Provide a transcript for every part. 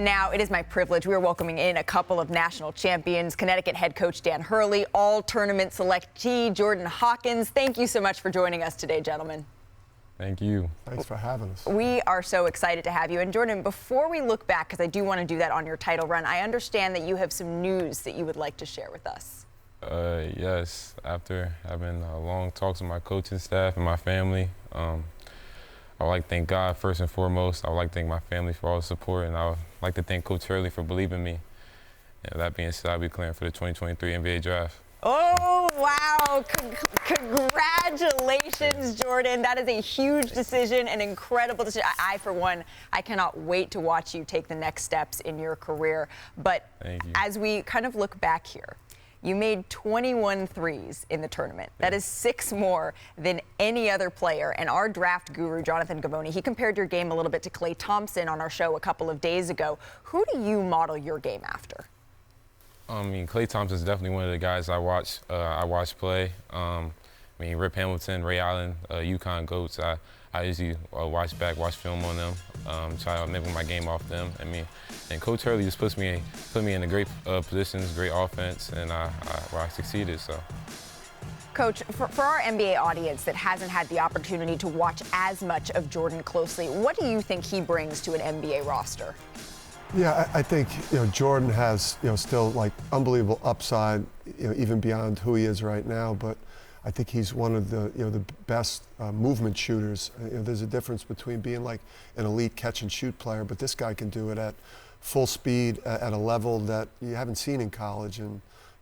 now it is my privilege. We are welcoming in a couple of national champions, Connecticut head coach Dan Hurley, all-tournament selectee Jordan Hawkins. Thank you so much for joining us today, gentlemen. Thank you. Thanks for having us. We are so excited to have you. And Jordan, before we look back, because I do want to do that on your title run, I understand that you have some news that you would like to share with us. Yes, after having long talks with my coaching staff and my family, I would like to thank God first and foremost. I would like to thank my family for all the support, and I would like to thank Coach Hurley for believing in me. And that being said, I'll be clearing for the 2023 NBA draft. Oh, wow. Congratulations, Jordan. That is a huge decision, an incredible decision. I, for one, I cannot wait to watch you take the next steps in your career. But as we kind of look back here, you made 21 threes in the tournament. That is 6 more than any other player. And our draft guru, Jonathan Gavoni, he compared your game a little bit to Klay Thompson on our show a couple of days ago. Who do you model your game after? I mean, Klay Thompson is definitely one of the guys I watch play. Rip Hamilton, Ray Allen, UConn GOATs. I usually watch film on them, try to nibble my game off them. And Coach Hurley just put me in a great positions, great offense, and I succeeded. So. Coach, for our NBA audience that hasn't had the opportunity to watch as much of Jordan closely, what do you think he brings to an NBA roster? Yeah, I think Jordan has still like unbelievable upside, even beyond who he is right now. But I think he's one of the the best movement shooters. There's a difference between being like an elite catch and shoot player, but this guy can do it at full speed at a level that you haven't seen in college. And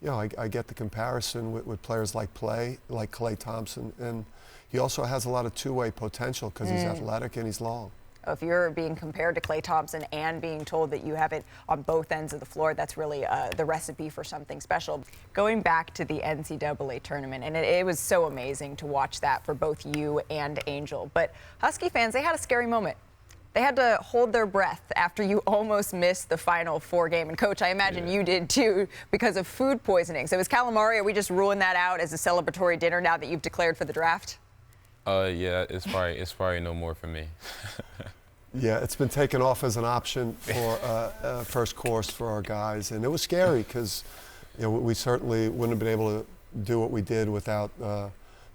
I get the comparison with players like Klay Thompson, and he also has a lot of two-way potential because he's athletic and he's long. If you're being compared to Klay Thompson and being told that you have it on both ends of the floor, that's really the recipe for something special. Going back to the NCAA tournament, and it was so amazing to watch that for both you and Angel. But Husky fans, they had a scary moment. They had to hold their breath after you almost missed the Final Four game. And, Coach, I imagine you did, too, because of food poisoning. So is calamari, are we just ruling that out as a celebratory dinner now that you've declared for the draft? Yeah, it's probably no more for me. Yeah, it's been taken off as an option for first course for our guys, and it was scary because we certainly wouldn't have been able to do what we did without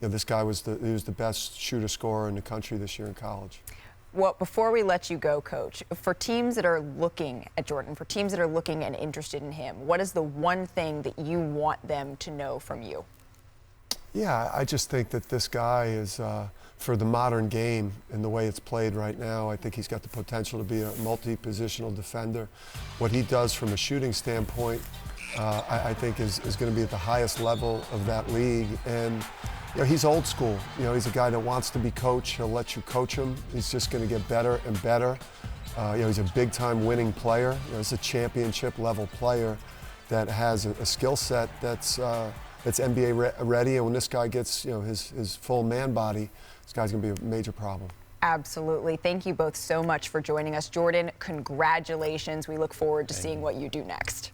this guy was the best shooter scorer in the country this year in college. Well, before we let you go, Coach, for teams that are looking at Jordan, for teams that are looking and interested in him, what is the one thing that you want them to know from you? Yeah, I just think that this guy is, for the modern game and the way it's played right now, I think he's got the potential to be a multi-positional defender. What he does from a shooting standpoint, I think is going to be at the highest level of that league. And he's old school. He's a guy that wants to be coached. He'll let you coach him. He's just going to get better and better. He's a big-time winning player. He's a championship-level player that has a skill set that's NBA ready, and when this guy gets his full man body, this guy's going to be a major problem. Absolutely. Thank you both so much for joining us. Jordan, congratulations. We look forward to seeing what you do next.